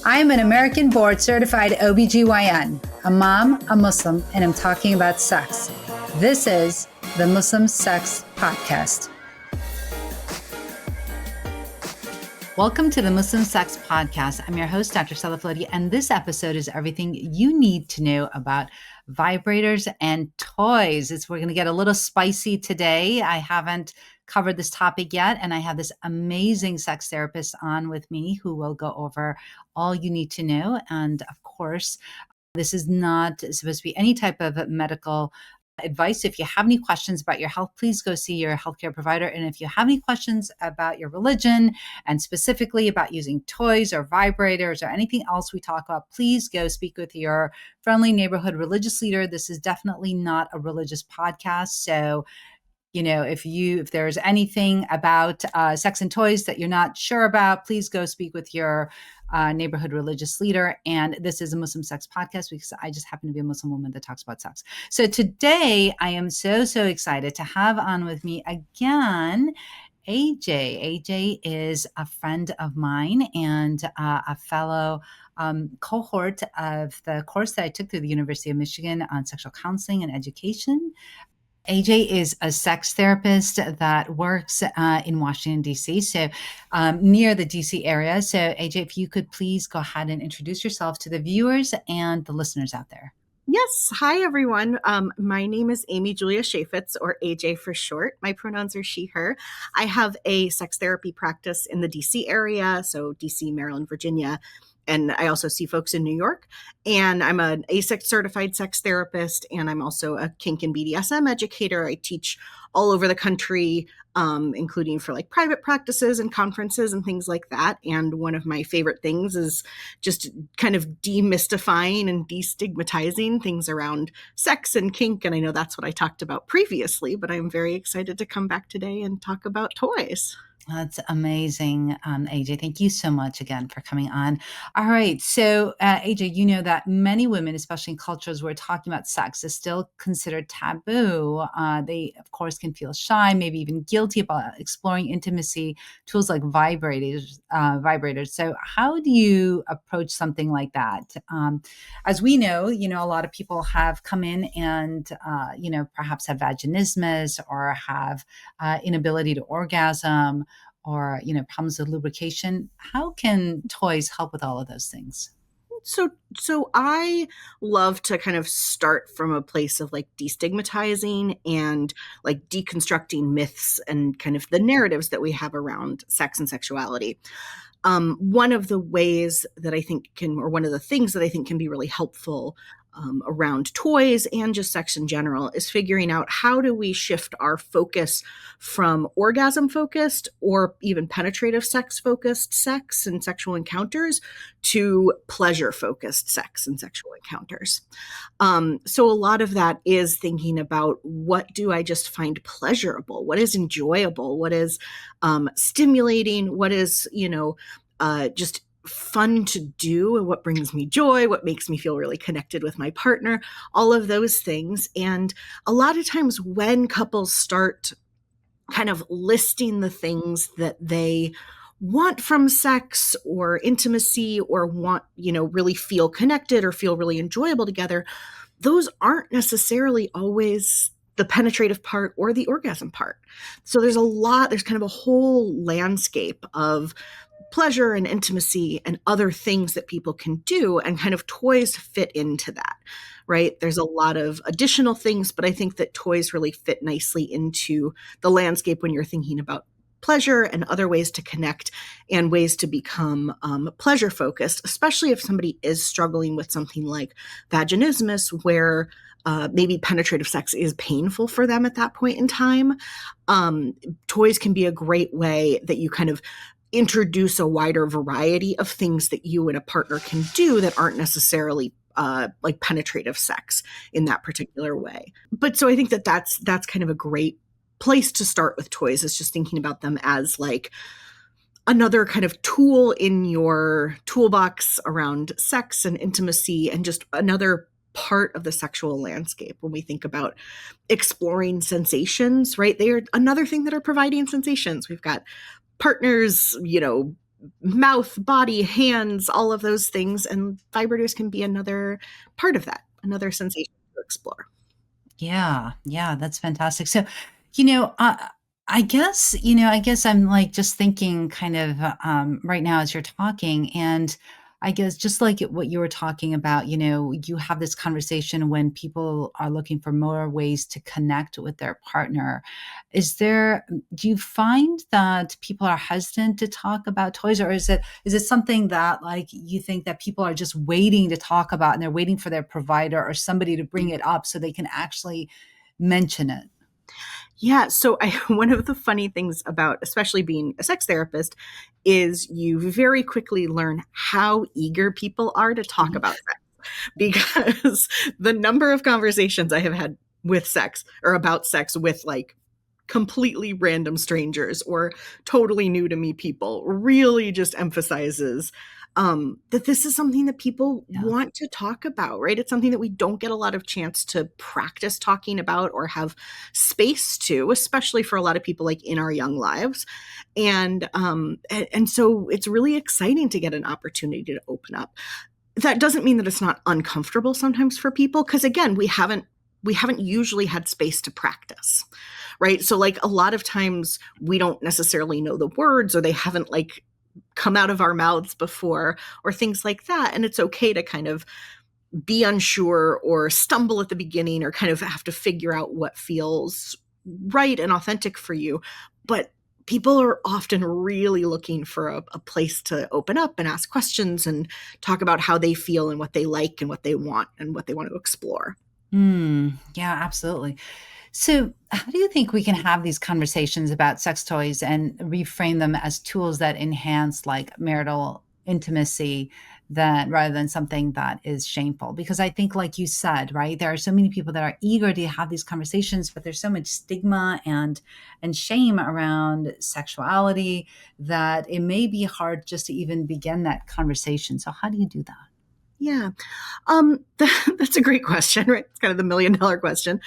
I'm an American board certified OBGYN, a mom, a Muslim, and I'm talking about sex. This is the Muslim Sex Podcast. Welcome to the Muslim Sex Podcast. I'm your host, Dr. Sadaf, and this episode is everything you need to know about vibrators and toys. We're going to get a little spicy today. I haven't covered this topic yet, and I have this amazing sex therapist on with me who will go over all you need to know. And of course, this is not supposed to be any type of medical advice. If you have any questions about your health, please go see your healthcare provider. And if you have any questions about your religion and specifically about using toys or vibrators or anything else we talk about, please go speak with your friendly neighborhood religious leader. This is definitely not a religious podcast. So if there's anything about sex and toys that you're not sure about, please go speak with your neighborhood religious leader. And this is a Muslim Sex Podcast because I just happen to be a Muslim woman that talks about sex. So today I am so excited to have on with me again AJ. AJ is a friend of mine and a fellow cohort of the course that I took through the University of Michigan on sexual counseling and education. AJ is a sex therapist that works in Washington, D.C., so near the D.C. area. So AJ, if you could please go ahead and introduce yourself to the viewers and the listeners out there. Yes. Hi, everyone. My name is Amy Julia Chefitz, or AJ for short. My pronouns are she, her. I have a sex therapy practice in the D.C. area, so D.C., Maryland, Virginia. And I also see folks in New York. And I'm an ASEX certified sex therapist, and I'm also a kink and BDSM educator. I teach all over the country, including for like private practices and conferences and things like that. And one of my favorite things is just kind of demystifying and destigmatizing things around sex and kink. And I know that's what I talked about previously, but I'm very excited to come back today and talk about toys. That's amazing, AJ. Thank you so much again for coming on. All right. So, AJ, you know that many women, especially in cultures where talking about sex is still considered taboo, they, of course, can feel shy, maybe even guilty about exploring intimacy, tools like vibrators. So how do you approach something like that? As we know, a lot of people have come in and, perhaps have vaginismus or have inability to orgasm, or problems with lubrication. How can toys help with all of those things? So I love to kind of start from a place of like destigmatizing and like deconstructing myths and kind of the narratives that we have around sex and sexuality. One of the ways that I think one of the things that I think can be really helpful around toys and just sex in general is figuring out how do we shift our focus from orgasm focused or even penetrative sex focused sex and sexual encounters to pleasure focused sex and sexual encounters. So a lot of that is thinking about what do I just find pleasurable? What is enjoyable? What is stimulating? What is, just fun to do, and what brings me joy, what makes me feel really connected with my partner, all of those things. And a lot of times when couples start kind of listing the things that they want from sex or intimacy or want, really feel connected or feel really enjoyable together, those aren't necessarily always the penetrative part or the orgasm part. So there's kind of a whole landscape of pleasure and intimacy and other things that people can do, and kind of toys fit into that, right? There's a lot of additional things, but I think that toys really fit nicely into the landscape when you're thinking about pleasure and other ways to connect and ways to become pleasure focused, especially if somebody is struggling with something like vaginismus, where maybe penetrative sex is painful for them at that point in time. Toys can be a great way that you kind of introduce a wider variety of things that you and a partner can do that aren't necessarily like penetrative sex in that particular way. But so I think that that's kind of a great place to start with toys, is just thinking about them as like another kind of tool in your toolbox around sex and intimacy, and just another part of the sexual landscape when we think about exploring sensations, right? They are another thing that are providing sensations. We've got partners, mouth, body, hands, all of those things. And vibrators can be another part of that, another sensation to explore. Yeah, yeah, that's fantastic. So, you know, I guess I'm like just thinking kind of right now as you're talking, and I guess just like what you were talking about, you have this conversation when people are looking for more ways to connect with their partner. Do you find that people are hesitant to talk about toys, or is it something that like you think that people are just waiting to talk about and they're waiting for their provider or somebody to bring it up so they can actually mention it? Yeah. So one of the funny things about, especially being a sex therapist, is you very quickly learn how eager people are to talk about sex because the number of conversations I have had with sex or about sex with like completely random strangers or totally new to me people really just emphasizes that this is something that people Yeah. want to talk about, right? It's something that we don't get a lot of chance to practice talking about or have space to, especially for a lot of people like in our young lives. And so it's really exciting to get an opportunity to open up. That doesn't mean that it's not uncomfortable sometimes for people, because again, we haven't usually had space to practice, right? So like a lot of times we don't necessarily know the words, or they haven't like come out of our mouths before, or things like that, and it's okay to kind of be unsure or stumble at the beginning or kind of have to figure out what feels right and authentic for you. But people are often really looking for a place to open up and ask questions and talk about how they feel and what they like and what they want and what they want to explore. Yeah, absolutely. So, how do you think we can have these conversations about sex toys and reframe them as tools that enhance like marital intimacy that rather than something that is shameful? Because I think, like you said, right, there are so many people that are eager to have these conversations, but there's so much stigma and shame around sexuality that it may be hard just to even begin that conversation. So, how do you do that? Yeah. That's a great question, right? It's kind of the $1 million question.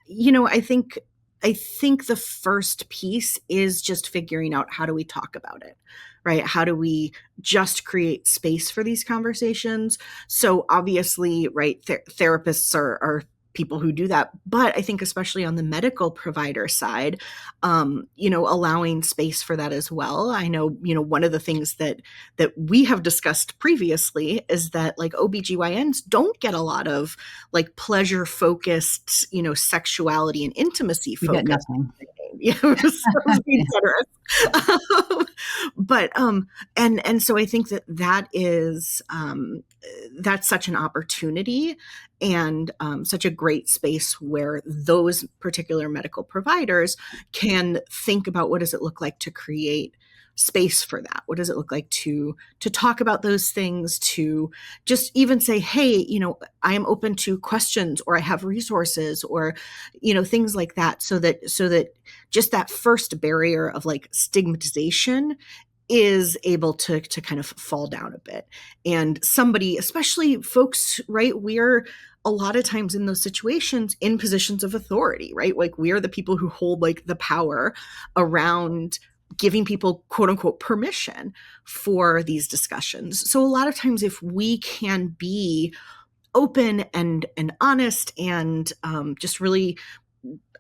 I think the first piece is just figuring out, how do we talk about it, right? How do we just create space for these conversations? So obviously, right, therapists are people who do that, but I think especially on the medical provider side, allowing space for that as well. I know, one of the things that we have discussed previously is that like OBGYNs don't get a lot of like pleasure focused, sexuality and intimacy We get focus. nothing. Yeah, sounds being generous. But and so I think that is that's such an opportunity and such a great space where those particular medical providers can think about, what does it look like to create space for that? What does it look like to talk about those things, to just even say, hey, I am open to questions, or I have resources, or things like that, so that just that first barrier of like stigmatization is able to kind of fall down a bit. And somebody, especially folks, right, we're a lot of times in those situations in positions of authority, right? Like we are the people who hold like the power around giving people quote unquote permission for these discussions. So a lot of times if we can be open and honest and just really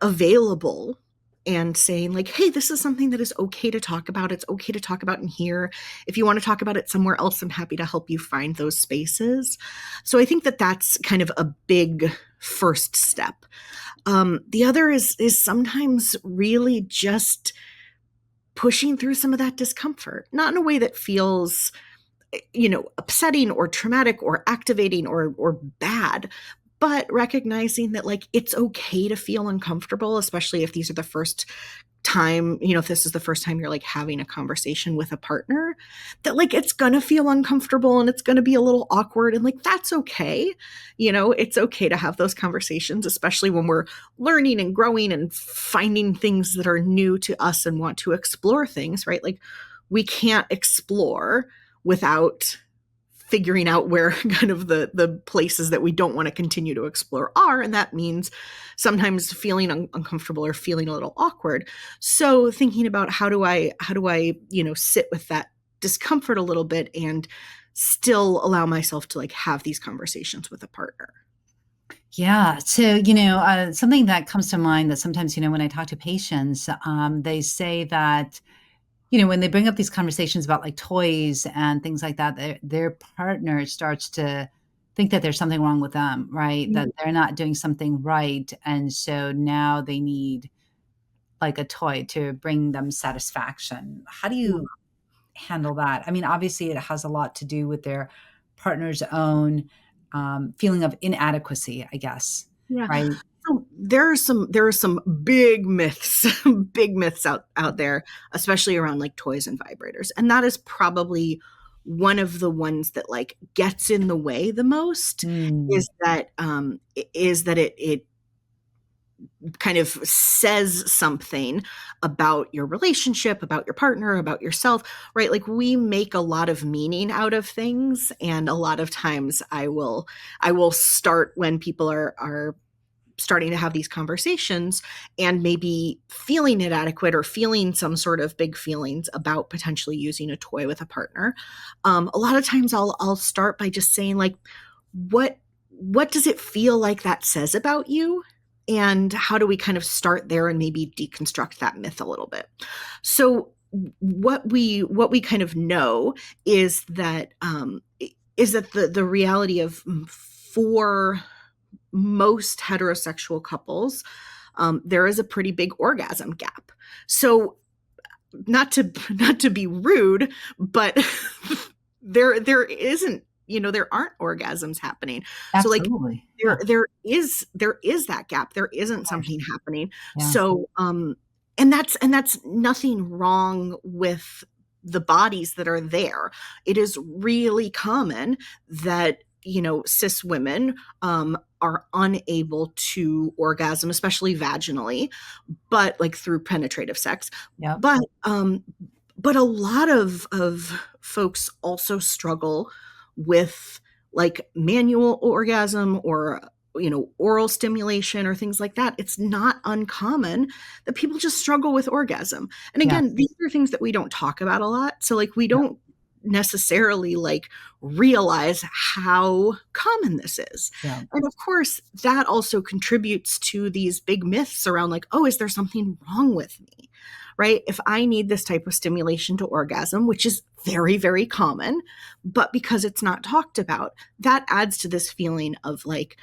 available and saying like, hey, this is something that is okay to talk about, it's okay to talk about in here, if you want to talk about it somewhere else, I'm happy to help you find those spaces. So I think that that's kind of a big first step. The other is sometimes really just pushing through some of that discomfort, not in a way that feels upsetting or traumatic or activating or bad, but recognizing that like it's okay to feel uncomfortable, especially if these are the first time, if this is the first time you're like having a conversation with a partner, that like it's gonna feel uncomfortable and it's gonna be a little awkward, and like that's okay. It's okay to have those conversations, especially when we're learning and growing and finding things that are new to us and want to explore things, right? Like we can't explore without figuring out where kind of the places that we don't want to continue to explore are, and that means sometimes feeling uncomfortable or feeling a little awkward. So thinking about, how do I sit with that discomfort a little bit and still allow myself to like have these conversations with a partner. Yeah. So, something that comes to mind that sometimes, when I talk to patients, they say that, when they bring up these conversations about like toys and things like that, their partner starts to think that there's something wrong with them, right? That they're not doing something right. And so now they need like a toy to bring them satisfaction. How do Yeah. you handle that? I mean, obviously, it has a lot to do with their partner's own feeling of inadequacy, I guess, Yeah. right? So there are some big myths, big myths out there, especially around like toys and vibrators. And that is probably one of the ones that like gets in the way the most Mm, is that it kind of says something about your relationship, about your partner, about yourself, right? Like we make a lot of meaning out of things, and a lot of times I will start when people are starting to have these conversations and maybe feeling inadequate or feeling some sort of big feelings about potentially using a toy with a partner. A lot of times I'll start by just saying like, what what does it feel like that says about you? And how do we kind of start there and maybe deconstruct that myth a little bit? So what we kind of know is that the reality of for most heterosexual couples, there is a pretty big orgasm gap. So not to be rude, but there aren't orgasms happening. So like absolutely. Yeah, there is that gap. There of isn't course. something happening. Yeah. So and that's nothing wrong with the bodies that are there. It is really common that cis women are unable to orgasm, especially vaginally, but like through penetrative sex. Yep. But a lot of folks also struggle with like manual orgasm or oral stimulation or things like that. It's not uncommon that people just struggle with orgasm. And again, Yes. these are things that we don't talk about a lot. So like we Yep. don't necessarily like realize how common this is. Yep. And of course, that also contributes to these big myths around like, oh, is there something wrong with me? Right? If I need this type of stimulation to orgasm, which is very, very common, but because it's not talked about, that adds to this feeling of like,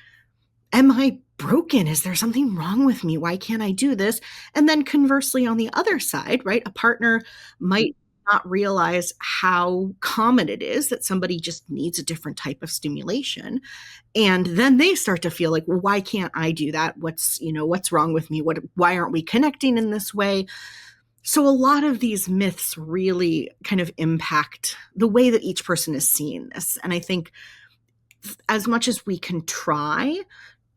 am I broken? Is there something wrong with me? Why can't I do this? And then conversely, on the other side, right, a partner might not realize how common it is that somebody just needs a different type of stimulation. And then they start to feel like, well, why can't I do that? What's wrong with me? Why aren't we connecting in this way? So a lot of these myths really kind of impact the way that each person is seeing this. And I think as much as we can try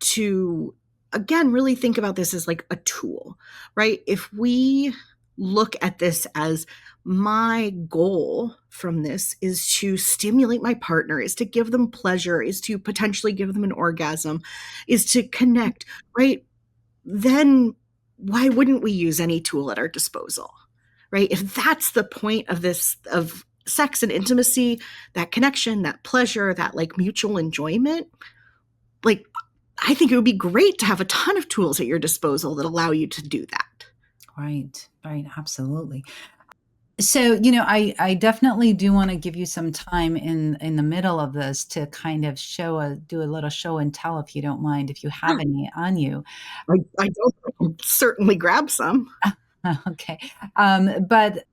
to, again, really think about this as like a tool, right? If we look at this as my goal from this is to stimulate my partner, is to give them pleasure, is to potentially give them an orgasm, is to connect, right? Then why wouldn't we use any tool at our disposal, right? If that's the point of this, of sex and intimacy, that connection, that pleasure, that like mutual enjoyment, like I think it would be great to have a ton of tools at your disposal that allow you to do that. Right. Right. Absolutely. So, I definitely do want to give you some time in the middle of this to kind of do a little show and tell, if you don't mind, if you Yeah, have any on you. I don't I can certainly grab some. Okay. But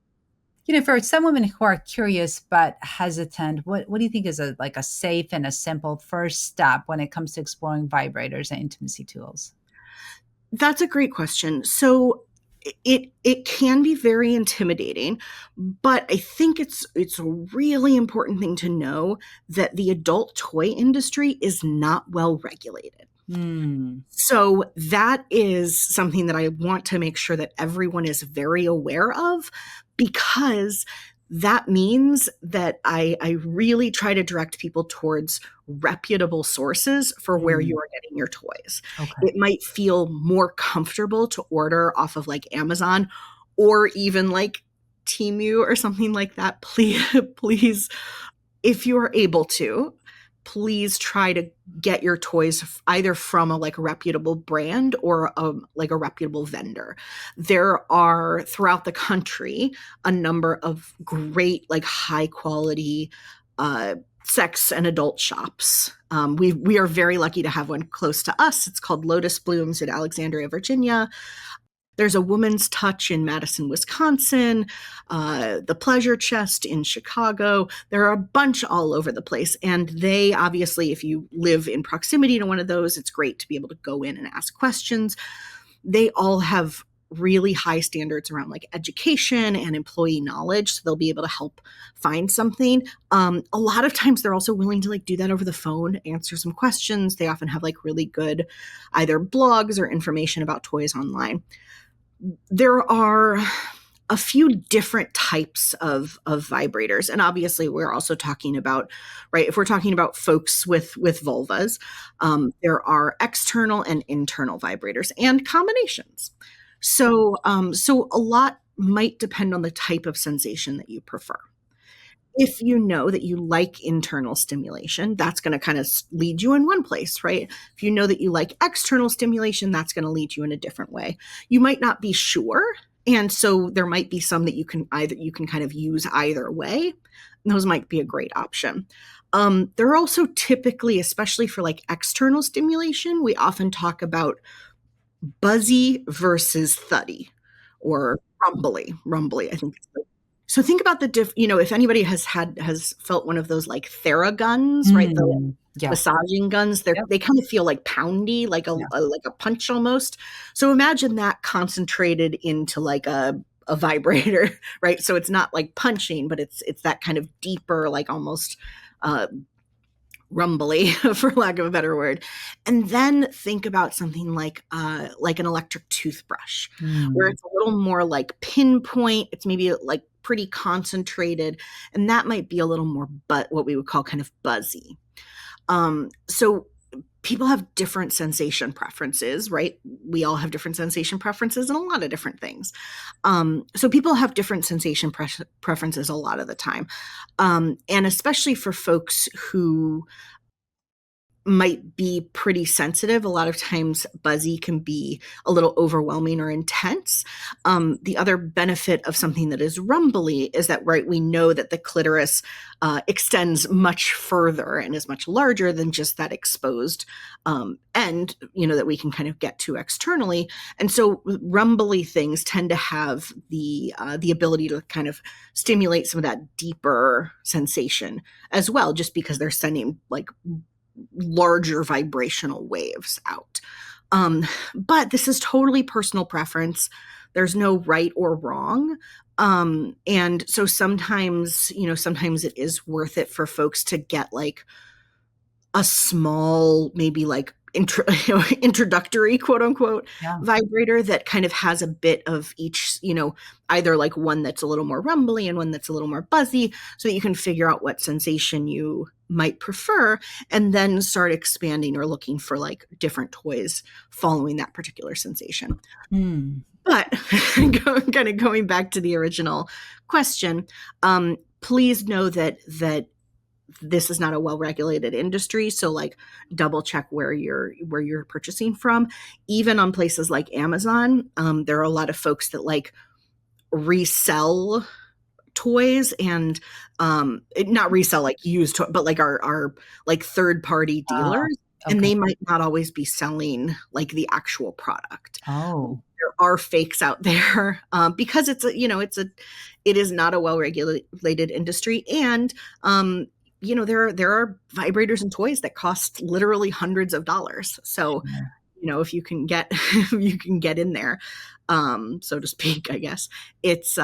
for some women who are curious but hesitant, what do you think is a safe and a simple first step when it comes to exploring vibrators and intimacy tools? That's a great question. So it can be very intimidating, but I think it's a really important thing to know that the adult toy industry is not well regulated. Hmm. So that is something that I want to make sure that everyone is very aware of, because that means that I really try to direct people towards reputable sources for where Hmm. you are getting your toys. Okay. It might feel more comfortable to order off of like Amazon or even like Temu or something like that, please, if you are able to, please try to get your toys either from a like a reputable brand or like a reputable vendor. There are throughout the country a number of great like high quality sex and adult shops. We are very lucky to have one close to us. It's called Lotus Blooms in Alexandria, Virginia. There's a Woman's Touch in Madison, Wisconsin, the Pleasure Chest in Chicago. There are a bunch all over the place. And they obviously, if you live in proximity to one of those, it's great to be able to go in and ask questions. They all have really high standards around like education and employee knowledge. So they'll be able to help find something. A lot of times they're also willing to like do that over the phone, answer some questions. They often have like really good either blogs or information about toys online. There are a few different types of vibrators. And obviously we're also talking about, right, if we're talking about folks with vulvas, there are external and internal vibrators and combinations. So a lot might depend on the type of sensation that you prefer. If you know that you like internal stimulation, that's going to kind of lead you in one place, right? If you know that you like external stimulation, that's going to lead you in a different way. You might not be sure. And so there might be some that you can kind of use either way. Those might be a great option. There are also typically, especially for like external stimulation, we often talk about buzzy versus thuddy or rumbly, I think. So think about if anybody has felt one of those like Theraguns, right? The Yeah. massaging guns, Yep. they kind of feel like poundy, like Yeah. like a punch almost. So imagine that concentrated into like a vibrator, right? So it's not like punching, but it's that kind of deeper, like almost rumbly, for lack of a better word. And then think about something like an electric toothbrush, where Mm. it's a little more like pinpoint. It's maybe like pretty concentrated, and that might be a little more what we would call kind of buzzy. So people have different sensation preferences, right? We all have different sensation preferences in a lot of different things. So people have different sensation preferences a lot of the time. And especially for folks who might be pretty sensitive. A lot of times buzzy can be a little overwhelming or intense. The other benefit of something that is rumbly is that, right, we know that the clitoris extends much further and is much larger than just that exposed end, that we can kind of get to externally. And so rumbly things tend to have the ability to kind of stimulate some of that deeper sensation as well, just because they're sending like larger vibrational waves out. But this is totally personal preference. There's no right or wrong. And so sometimes it is worth it for folks to get like a small, maybe like introductory quote unquote Yeah. vibrator that kind of has a bit of each, either like one that's a little more rumbly and one that's a little more buzzy, so that you can figure out what sensation you might prefer, and then start expanding or looking for like different toys following that particular sensation. Mm. But kind of going back to the original question, please know that this is not a well-regulated industry. So like double check where you're purchasing from. Even on places like Amazon, there are a lot of folks that like resell toys and not resell like used toys, but like our like third party Oh, dealers. And okay. they might not always be selling like the actual product. Oh, There are fakes out there because it is not a well-regulated industry. And there are vibrators and toys that cost literally hundreds of dollars. So sure. if you can get if you can get in there, so to speak, I guess it's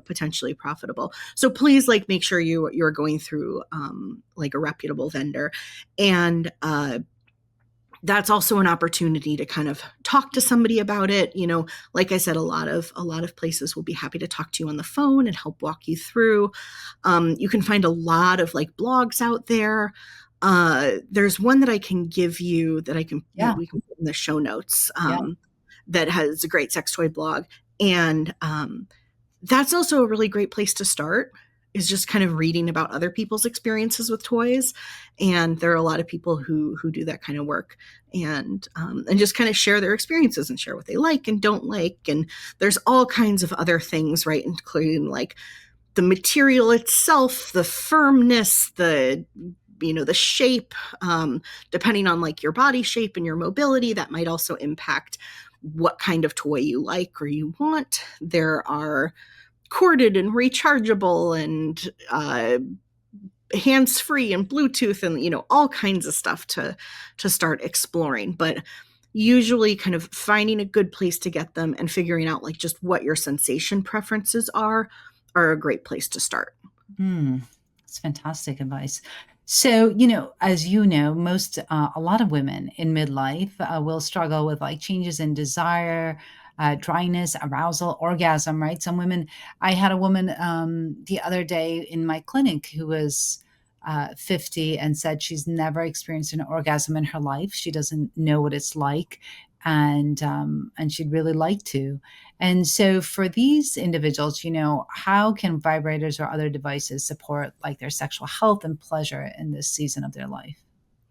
potentially profitable. So please like make sure you're going through like a reputable vendor. And that's also an opportunity to kind of talk to somebody about it. Like I said, a lot of places will be happy to talk to you on the phone and help walk you through. You can find a lot of like blogs out there. There's one that I can give you that we can put in the show notes, Yeah. that has a great sex toy blog. And That's also a really great place to start, is just kind of reading about other people's experiences with toys. And there are a lot of people who do that kind of work, and just kind of share their experiences and share what they like and don't like. And there's all kinds of other things, right? Including like the material itself, the firmness, the shape, depending on like your body shape and your mobility, that might also impact what kind of toy you like or you want. There are corded and rechargeable and hands-free and Bluetooth and all kinds of stuff to start exploring. But usually kind of finding a good place to get them and figuring out like just what your sensation preferences are a great place to start. That's fantastic advice. So, as you know, a lot of women in midlife will struggle with like changes in desire, dryness, arousal, orgasm, right? I had a woman the other day in my clinic who was 50 and said she's never experienced an orgasm in her life. She doesn't know what it's like. And she'd really like to. And so for these individuals, how can vibrators or other devices support like their sexual health and pleasure in this season of their life?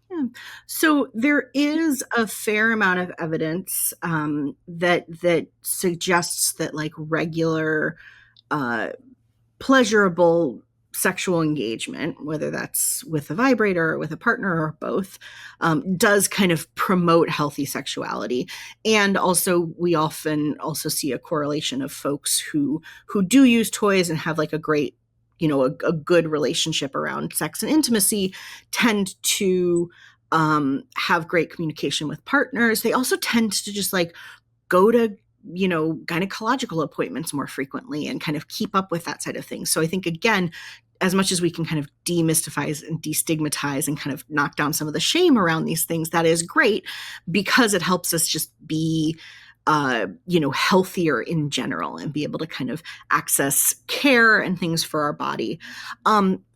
Yeah. So there is a fair amount of evidence that suggests that like regular uh, pleasurable sexual engagement, whether that's with a vibrator or with a partner or both, does kind of promote healthy sexuality. And also, we often also see a correlation of folks who do use toys and have like a great, a good relationship around sex and intimacy, tend to have great communication with partners. They also tend to just like go to gynecological appointments more frequently and kind of keep up with that side of things. So I think, again, as much as we can kind of demystify and destigmatize and kind of knock down some of the shame around these things, that is great because it helps us just be healthier in general and be able to kind of access care and things for our body.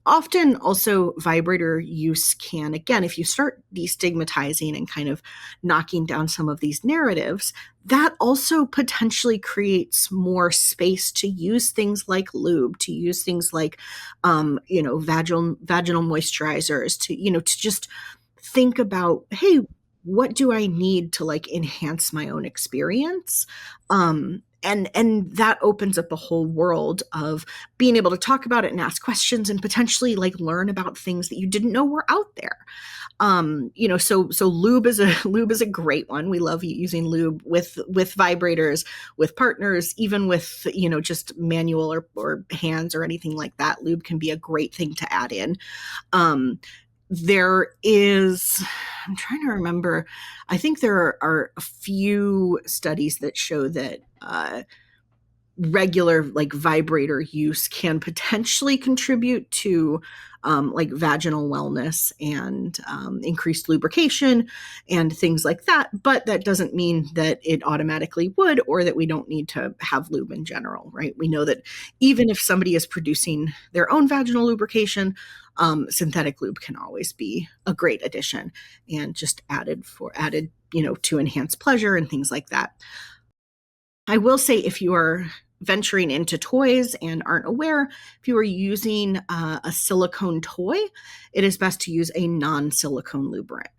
Often also vibrator use can, again, if you start destigmatizing and kind of knocking down some of these narratives, that also potentially creates more space to use things like lube, to use things like, vaginal moisturizers, to just think about, hey, what do I need to like enhance my own experience? And that opens up a whole world of being able to talk about it and ask questions and potentially like learn about things that you didn't know were out there. So lube is a great one. We love using lube with vibrators, with partners, even with just manual or hands or anything like that. Lube can be a great thing to add in. There is, I'm trying to remember, I think there are a few studies that show that regular like vibrator use can potentially contribute to like vaginal wellness and increased lubrication and things like that. But that doesn't mean that it automatically would, or that we don't need to have lube in general, right? We know that even if somebody is producing their own vaginal lubrication, synthetic lube can always be a great addition and just added, to enhance pleasure and things like that. I will say, if you are venturing into toys and aren't aware, if you are using a silicone toy, it is best to use a non-silicone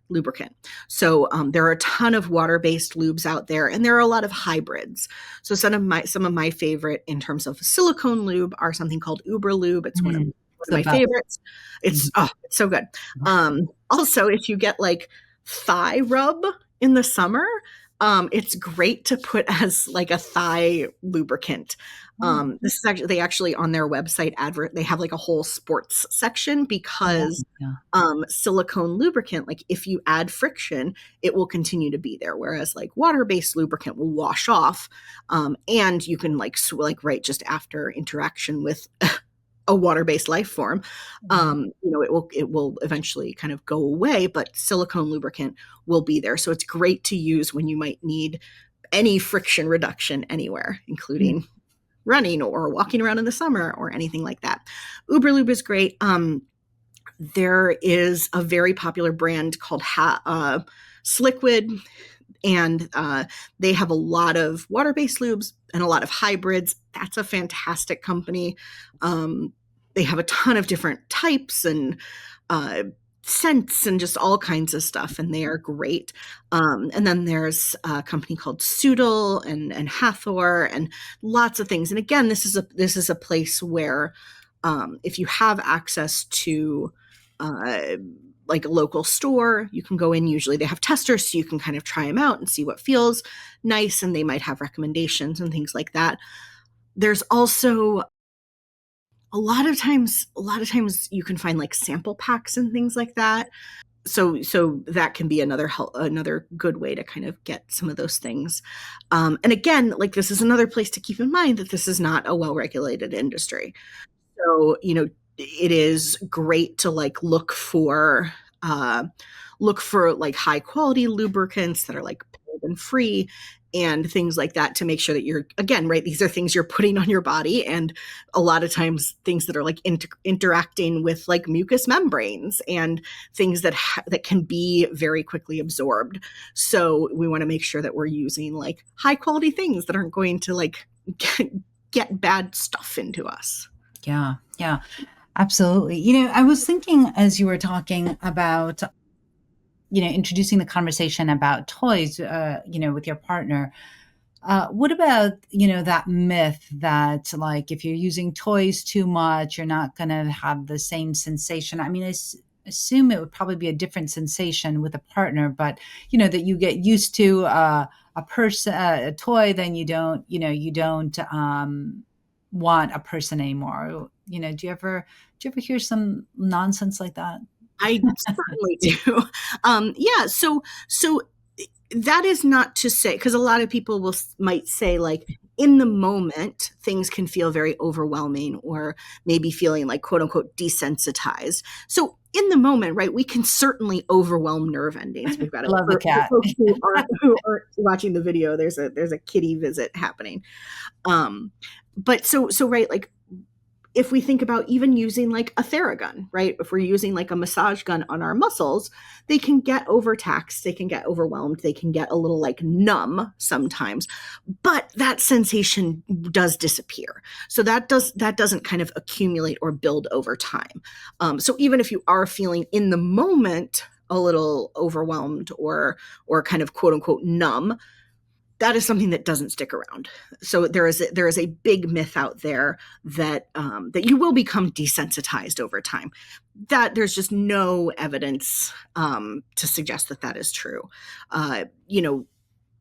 lubricant. So there are a ton of water-based lubes out there, and there are a lot of hybrids. So some of my favorite in terms of silicone lube are something called Uber Lube. It's one of my favorites. It's so good. Also, if you get like thigh rub in the summer, it's great to put as like a thigh lubricant. This is actually, they actually on their website they have like a whole sports section because silicone lubricant, like if you add friction, it will continue to be there. Whereas like water-based lubricant will wash off, and you can right just after interaction with a water-based life form, it will eventually kind of go away, but silicone lubricant will be there. So it's great to use when you might need any friction reduction anywhere, including running or walking around in the summer or anything like that. Uber Lube is great. There is a very popular brand called Sliquid. And they have a lot of water-based lubes and a lot of hybrids. That's a fantastic company. They have a ton of different types and scents and just all kinds of stuff, and they are great. And then there's a company called Soodle and Hathor and lots of things. And again, this is a place where if you have access to like a local store, you can go in. Usually they have testers, so you can kind of try them out and see what feels nice, and they might have recommendations and things like that. There's also a lot of times you can find like sample packs and things like that. So that can be another good way to kind of get some of those things. And again, like, this is another place to keep in mind that this is not a well-regulated industry. So, it is great to like look for like high quality lubricants that are like paraben free and things like that, to make sure that you're, again, right, these are things you're putting on your body, and a lot of times things that are like interacting with like mucous membranes and things that can be very quickly absorbed. So we want to make sure that we're using like high quality things that aren't going to like get bad stuff into us. Yeah, yeah, absolutely. I was thinking as you were talking about, introducing the conversation about toys, with your partner. What about, that myth that like if you're using toys too much, you're not going to have the same sensation? I mean, assume it would probably be a different sensation with a partner, but that you get used to a toy, then you don't want a person anymore. Do you ever hear some nonsense like that? I certainly do. Yeah. So that is not to say, because a lot of people might say, like, in the moment things can feel very overwhelming, or maybe feeling like quote unquote desensitized. So in the moment, right, we can certainly overwhelm nerve endings. We've got I love the for cat. folks who aren't watching the video, there's a kitty visit happening. But so right, like, if we think about even using like a Theragun, right? If we're using like a massage gun on our muscles, they can get overtaxed, they can get overwhelmed, they can get a little like numb sometimes, but that sensation does disappear. So that doesn't kind of accumulate or build over time. So even if you are feeling in the moment a little overwhelmed or kind of quote unquote numb, that is something that doesn't stick around. So there is a big myth out there that that you will become desensitized over time. That there's just no evidence to suggest that is true.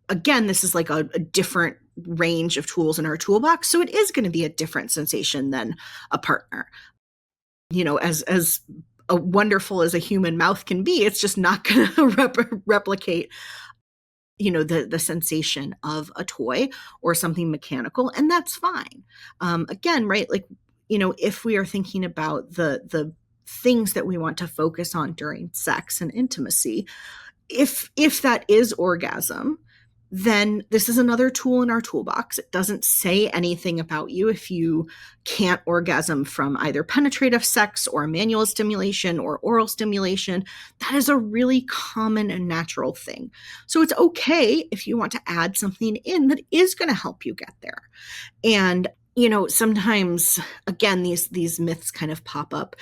Again, this is like a different range of tools in our toolbox, so it is going to be a different sensation than a partner. As a wonderful as a human mouth can be, it's just not going to replicate the sensation of a toy or something mechanical, and that's fine. Again, right, like, if we are thinking about the things that we want to focus on during sex and intimacy, if that is orgasm, then this is another tool in our toolbox. It doesn't say anything about you if you can't orgasm from either penetrative sex or manual stimulation or oral stimulation. That is a really common and natural thing. So it's okay if you want to add something in that is going to help you get there. And sometimes, again, these myths kind of pop up,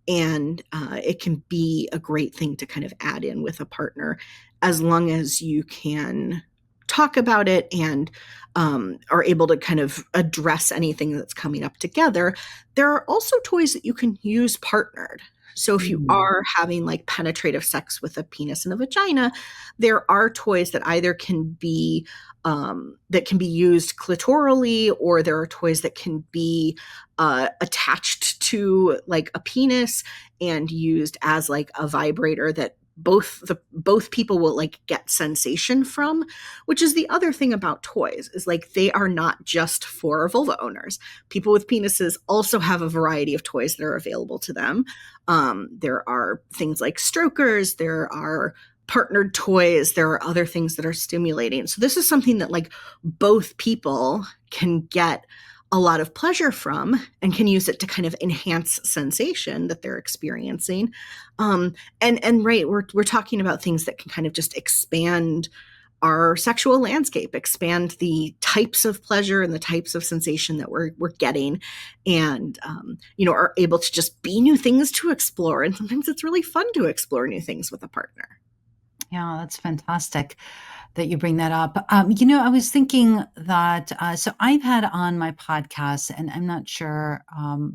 and it can be a great thing to kind of add in with a partner, as long as you can talk about it and are able to kind of address anything that's coming up together. There are also toys that you can use partnered. So if you are having like penetrative sex with a penis and a vagina, there are toys that either can be used clitorally, or there are toys that can be attached to like a penis and used as like a vibrator that both people will like get sensation from, which is the other thing about toys, is like they are not just for vulva owners. People with penises also have a variety of toys that are available to them. There are things like strokers, there are partnered toys, there are other things that are stimulating. So this is something that like both people can get a lot of pleasure from and can use it to kind of enhance sensation that they're experiencing. And right, we're talking about things that can kind of just expand our sexual landscape, expand the types of pleasure and the types of sensation that we're getting, and are able to just be new things to explore. And sometimes it's really fun to explore new things with a partner. Yeah, that's fantastic that you bring that up. I was thinking that, so I've had on my podcast, and I'm not sure,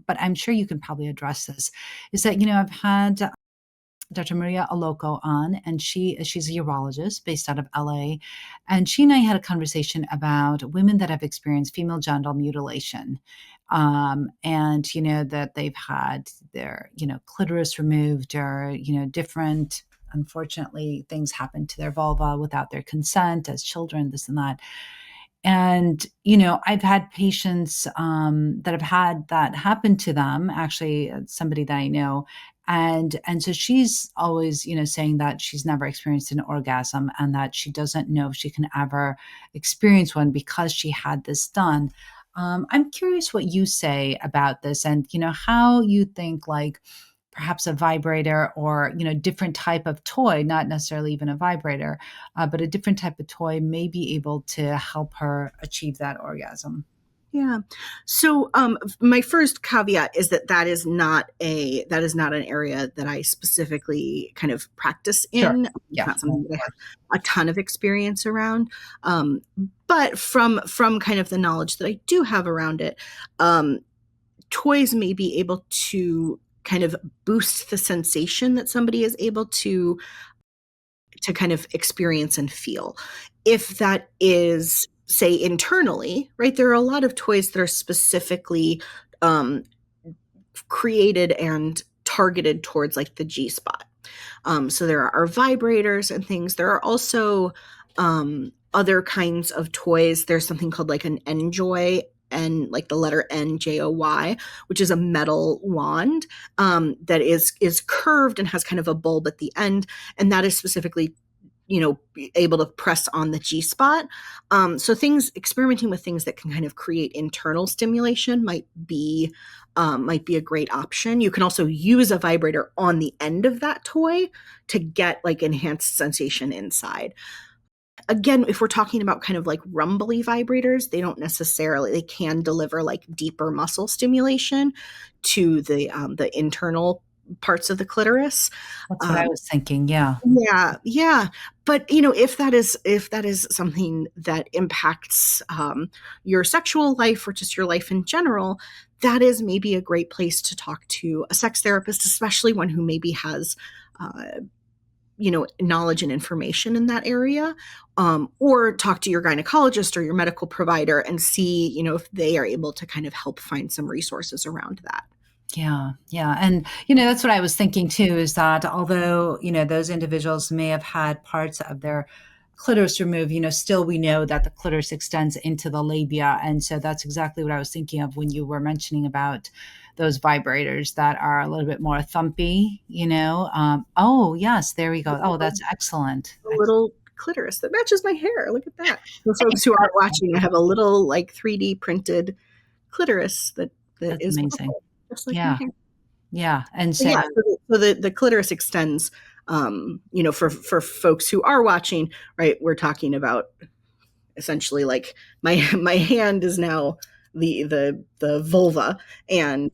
but I'm sure you can probably address this, is that, I've had Dr. Maria Aloco on, and she's a urologist based out of LA, and she and I had a conversation about women that have experienced female genital mutilation, and that they've had their clitoris removed, or different, unfortunately, things happen to their vulva without their consent as children, this and that. And, I've had patients that have had that happen to them, actually, somebody that I know. And so she's always, saying that she's never experienced an orgasm, and that she doesn't know if she can ever experience one because she had this done. I'm curious what you say about this, and, how you think, like, perhaps a vibrator, or different type of toy, not necessarily even a vibrator, but a different type of toy may be able to help her achieve that orgasm. Yeah. So my first caveat is that is not an area that I specifically kind of practice Sure. in. It's Yeah. not something that I have a ton of experience around. But from kind of the knowledge that I do have around it, toys may be able to kind of boost the sensation that somebody is able to kind of experience and feel. If that is, say, internally, right? There are a lot of toys that are specifically um, created and targeted towards like the G spot. So there are vibrators and things. There are also other kinds of toys. There's something called like an Njoy, and like the letter NJOY, which is a metal wand that is curved and has kind of a bulb at the end, and that is specifically able to press on the G spot. So experimenting with things that can kind of create internal stimulation might be a great option. You can also use a vibrator on the end of that toy to get like enhanced sensation inside. Again, if we're talking about kind of like rumbly vibrators, they can deliver like deeper muscle stimulation to the internal parts of the clitoris. That's what I Um, was thinking. Yeah. yeah, yeah. But if that is something that impacts your sexual life or just your life in general, that is maybe a great place to talk to a sex therapist, especially one who maybe has knowledge and information in that area, or talk to your gynecologist or your medical provider and see if they are able to kind of help find some resources around that. Yeah, yeah. And, that's what I was thinking too, is that although, those individuals may have had parts of their clitoris removed, still we know that the clitoris extends into the labia. And so that's exactly what I was thinking of when you were mentioning about those vibrators that are a little bit more thumpy, oh, yes, there we go. Oh, that's excellent. A little clitoris that matches my hair. Look at that. For folks who aren't watching, I have a little like 3D printed clitoris that That's is amazing. purple, just like my Yeah. hair. Yeah. And But so, yeah, so the clitoris extends. For folks who are watching, right? We're talking about essentially like my hand is now the vulva, and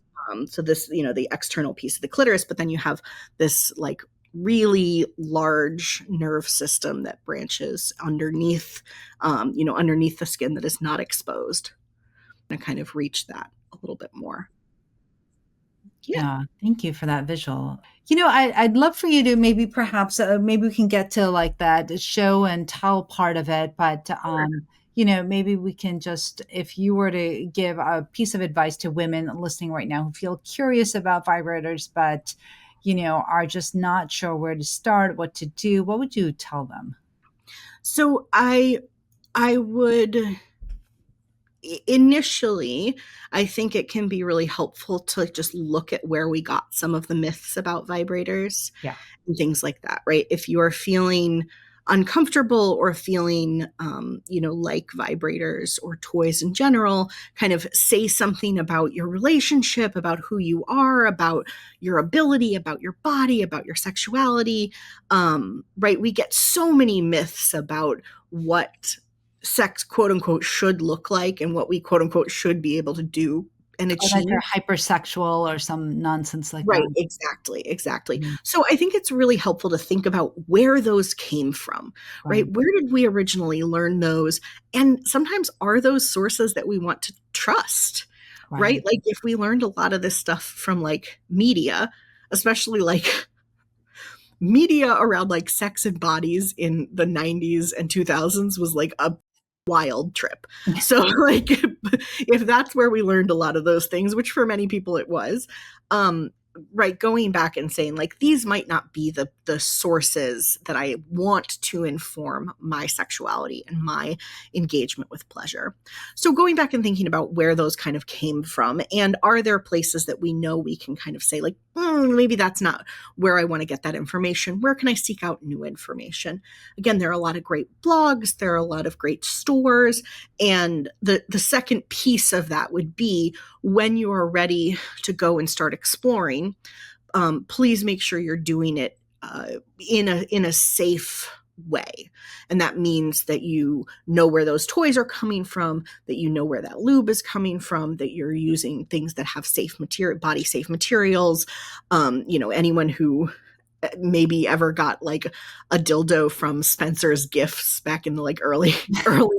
so this the external piece of the clitoris, but then you have this like really large nerve system that branches underneath underneath the skin that is not exposed, and kind of reach that a little bit more. Yeah. yeah, thank you for that visual. I'd love for you to maybe perhaps maybe we can get to like that show and tell part of it, but maybe we can just, if you were to give a piece of advice to women listening right now who feel curious about vibrators, but are just not sure where to start, what to do, what would you tell them? So I would initially, I think it can be really helpful to just look at where we got some of the myths about vibrators Yeah. and things like that, right? If you are feeling uncomfortable or feeling, like vibrators or toys in general kind of say something about your relationship, about who you are, about your ability, about your body, about your sexuality. Right? We get so many myths about what sex, quote unquote, should look like and what we, quote unquote, should be able to do and Or that achieve. they're hypersexual or some nonsense like Right, that. exactly, exactly. Mhm. So I think it's really helpful to think about where those came from, right? Right, Where did we originally learn those? And sometimes are those sources that we want to trust, right. right? Like if we learned a lot of this stuff from like media, especially like media around like sex and bodies in the 90s and 2000s was like a wild trip. So like if that's where we learned a lot of those things, which for many people it was, um right, going back and saying like these might not be the sources that I want to inform my sexuality and my engagement with pleasure. So going back and thinking about where those kind of came from, and are there places that we know we can kind of say like, maybe that's not where I want to get that information. Where can I seek out new information? Again, there are a lot of great blogs, there are a lot of great stores, and the second piece of that would be when you are ready to go and start exploring, please make sure you're doing it in a safe way. And that means that you know where those toys are coming from, that you know where that lube is coming from, that you're using things that have safe material, body safe materials. Anyone who maybe ever got like a dildo from Spencer's Gifts back in the like early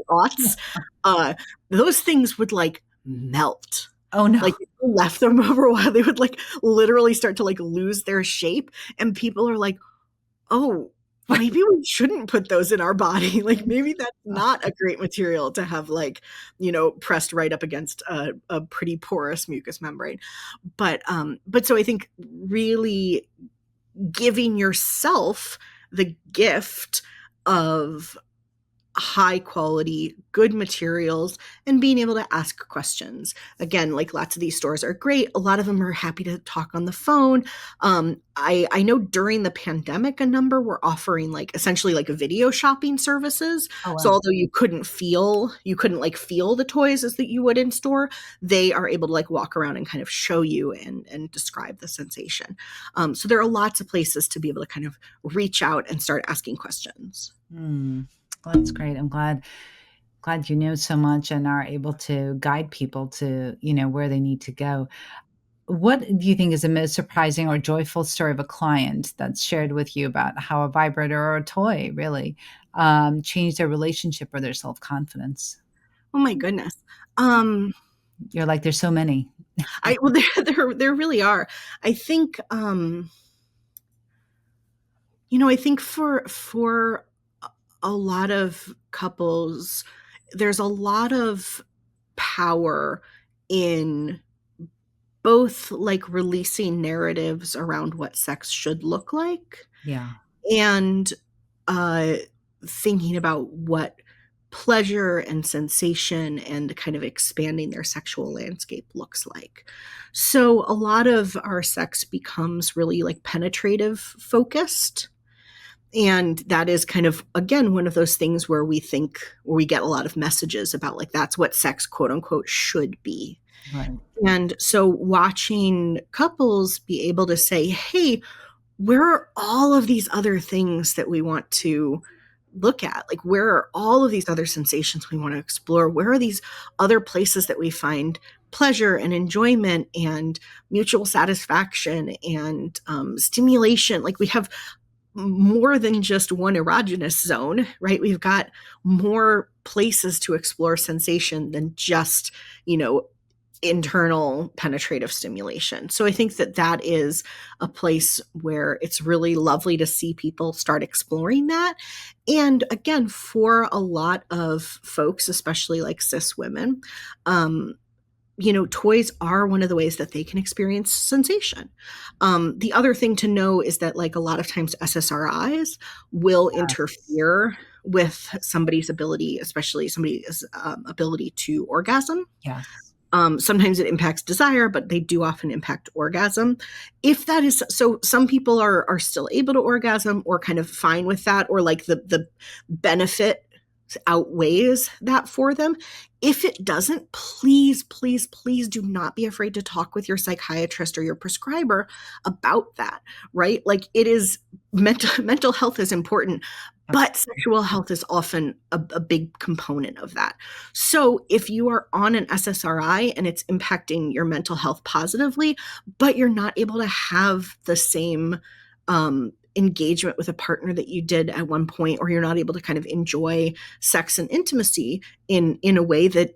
aughts, uh, those things would like melt. Oh, no. Like if you left them over a while, they would like literally start to like lose their shape, and people are like, "Oh, maybe we shouldn't put those in our body. Like maybe that's not a great material to have like, pressed right up against a pretty porous mucous membrane." But so I think really giving yourself the gift of high quality, good materials, and being able to ask questions. Again, like lots of these stores are great. A lot of them are happy to talk on the phone. I know during the pandemic, a number were offering like essentially like video shopping services. Oh, So wow. although you couldn't like feel the toys as that you would in store, they are able to like walk around and kind of show you and describe the sensation. So there are lots of places to be able to kind of reach out and start asking questions. Mm. Well, that's great. I'm glad you know so much and are able to guide people to, where they need to go. What do you think is the most surprising or joyful story of a client that's shared with you about how a vibrator or a toy really changed their relationship or their self-confidence? Oh my goodness. Um, You're like, there's so many. I well, there really are. I think, I think for a lot of couples, there's a lot of power in both like releasing narratives around what sex should look like Yeah. and uh, thinking about what pleasure and sensation and kind of expanding their sexual landscape looks like. So a lot of our sex becomes really like penetrative focused. And that is kind of, again, one of those things where we get a lot of messages about like, that's what sex, quote unquote, should be. Right. And so watching couples be able to say, hey, where are all of these other things that we want to look at? Like, where are all of these other sensations we want to explore? Where are these other places that we find pleasure and enjoyment and mutual satisfaction and stimulation? Like, we have more than just one erogenous zone, right? We've got more places to explore sensation than just, internal penetrative stimulation. So I think that is a place where it's really lovely to see people start exploring that. And again, for a lot of folks, especially like cis women, toys are one of the ways that they can experience sensation. The other thing to know is that, like, a lot of times SSRIs will Yes. interfere with somebody's ability, especially somebody's ability to orgasm. Yes. Sometimes it impacts desire, but they do often impact orgasm. If that is so, some people are still able to orgasm or kind of fine with that, or like the benefit outweighs that for them. If it doesn't, please, please, please do not be afraid to talk with your psychiatrist or your prescriber about that, right? Like it is mental health is important, but sexual health is often a big component of that. So if you are on an SSRI and it's impacting your mental health positively, but you're not able to have the same engagement with a partner that you did at one point, or you're not able to kind of enjoy sex and intimacy in a way that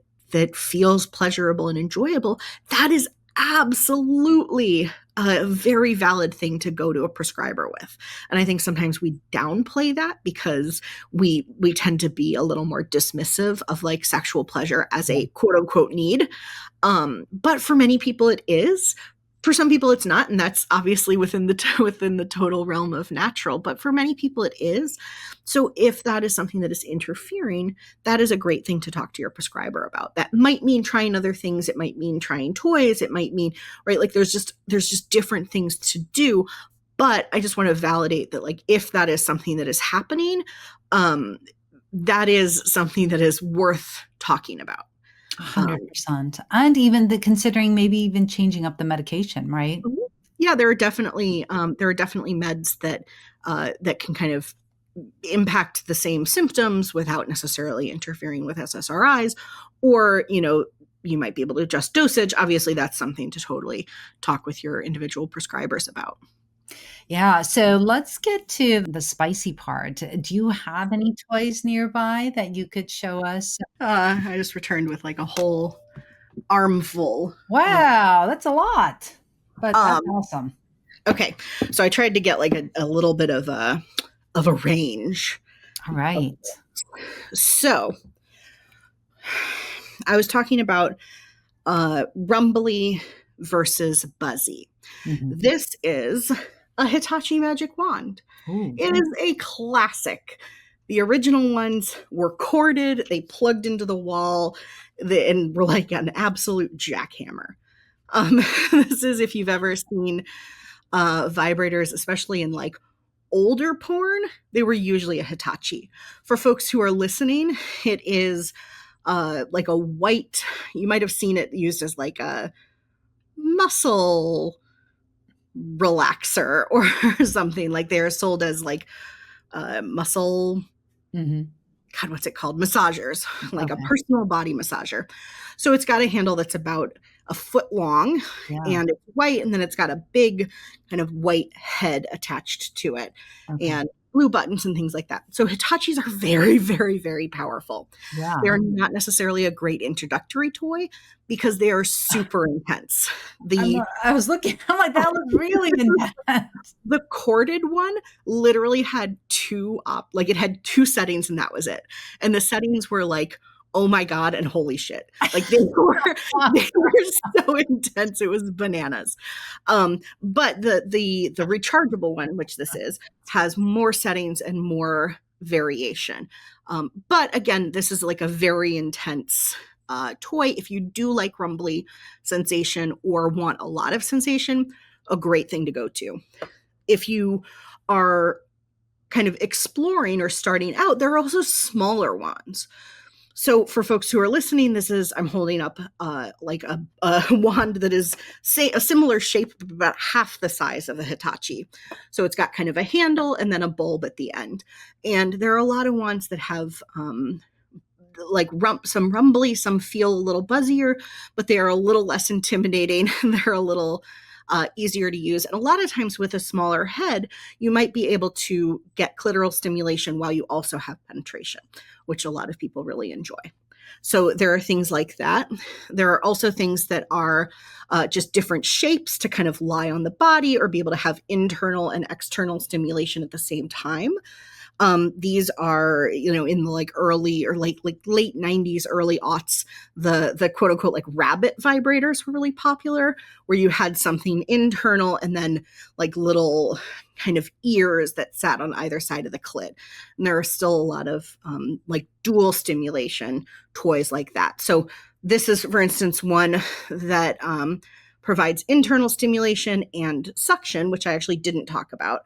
feels pleasurable and enjoyable, that is absolutely a very valid thing to go to a prescriber with. And I think sometimes we downplay that because we tend to be a little more dismissive of like sexual pleasure as a quote unquote need. But for many people it is. For some people it's not, and that's obviously within the total realm of natural, but for many people it is. So if that is something that is interfering, that is a great thing to talk to your prescriber about. That might mean trying other things, it might mean trying toys, it might mean, right, like there's just different things to do. But I just want to validate that, like, if that is something that is happening, that is something that is worth talking about. 100%. And even considering maybe even changing up the medication, right? Yeah, there are definitely meds that can kind of impact the same symptoms without necessarily interfering with SSRIs, or you might be able to adjust dosage. Obviously, that's something to totally talk with your individual prescribers about. Yeah. So let's get to the spicy part. Do you have any toys nearby that you could show us? I just returned with like a whole armful. Wow, that's a lot, but that's awesome. Okay, so I tried to get like a little bit of a range. All right. So I was talking about rumbly versus buzzy. Mm-hmm. This is a Hitachi magic wand. Ooh. It is a classic. The original ones were corded, they plugged into the wall, and were like an absolute jackhammer. This is, if you've ever seen vibrators, especially in like older porn, they were usually a Hitachi. For folks who are listening, it is like a white, you might have seen it used as like a muscle relaxer or something. Like they're sold as like muscle, God, what's it called? Massagers, like a personal body massager. So it's got a handle that's about a foot long, and it's white, and then it's got a big kind of white head attached to it, and blue buttons and things like that. So Hitachis are very, very, very powerful. Yeah. They're not necessarily a great introductory toy because they are super intense. I was looking, I'm like, that was really intense. The corded one literally had it had two settings, and that was it. And the settings were like, oh my God, and holy shit. Like they were so intense. It was bananas. But the rechargeable one, which this is, has more settings and more variation. But again, this is like a very intense toy. If you do like rumbly sensation or want a lot of sensation, a great thing to go to. If you are kind of exploring or starting out, there are also smaller ones. So for folks who are listening, I'm holding up like a wand that is, say, a similar shape, but about half the size of a Hitachi. So it's got kind of a handle and then a bulb at the end. And there are a lot of wands that have like some rumbly, some feel a little buzzier, but they are a little less intimidating. They're a little easier to use. And a lot of times with a smaller head, you might be able to get clitoral stimulation while you also have penetration, which a lot of people really enjoy. So there are things like that. There are also things that are just different shapes to kind of lie on the body or be able to have internal and external stimulation at the same time. These are, in the like early or late 90s, early aughts, the quote unquote like rabbit vibrators were really popular, where you had something internal and then like little kind of ears that sat on either side of the clit. And there are still a lot of like dual stimulation toys like that. So This is, for instance, one that provides internal stimulation and suction, which I actually didn't talk about.